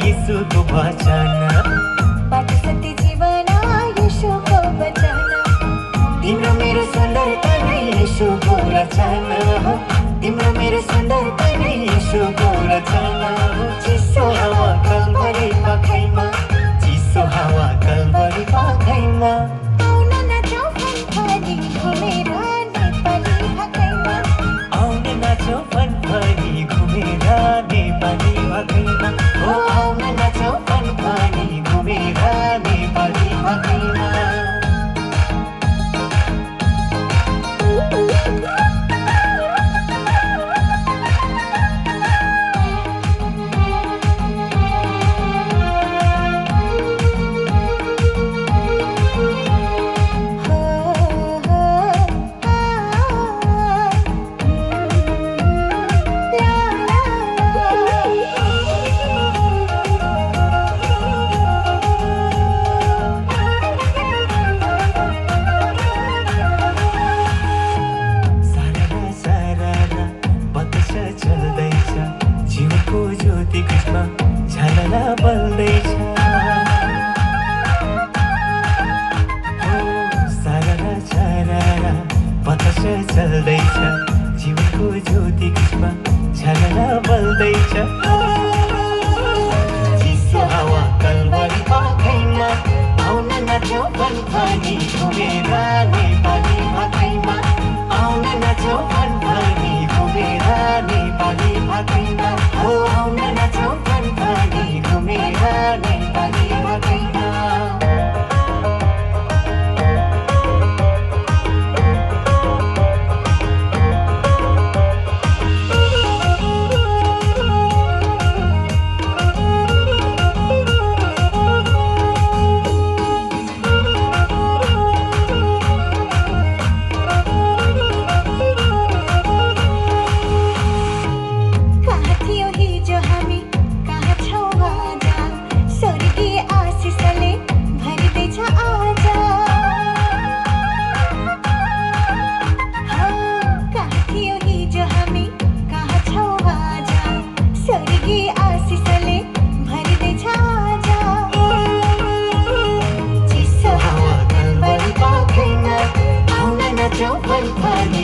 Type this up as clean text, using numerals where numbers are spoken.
यीशुको वचन बाटो सत्य जीवन यीशुको वचन तिम्रो मेरो सुन्दरता नै यीशुको रचना हो तिम्रो मेरो सुन्दरता नै यीशुको रचना हो चिसो हावा कलवरी पाखैमा चिसो हावा कलवरी पाखैमा आउन नाचौँ फनफनी घुमेर नेपाली भाकैमा आउन नाचौँ फनफनी घुमेर नेपाली भाकैमा हो आउन नाचौँ फनफनी घुमेर नेपाली भाकैमा झलला बल्दैछ सारा छरारा बतास चल्दैछ जीवनको ज्योति कृष्ण झलला बल्दैछ चिसो हावा कलवरी पाखैमा आउन नाचौँ फनफनी घुमेर नेपाली भाकैमा आउन नाचौँ फनफनी घुमेर नेपाली भाकैमा हो आउन नाचौँ फनफनी घुमेर नेपाली भाकैमा Fun,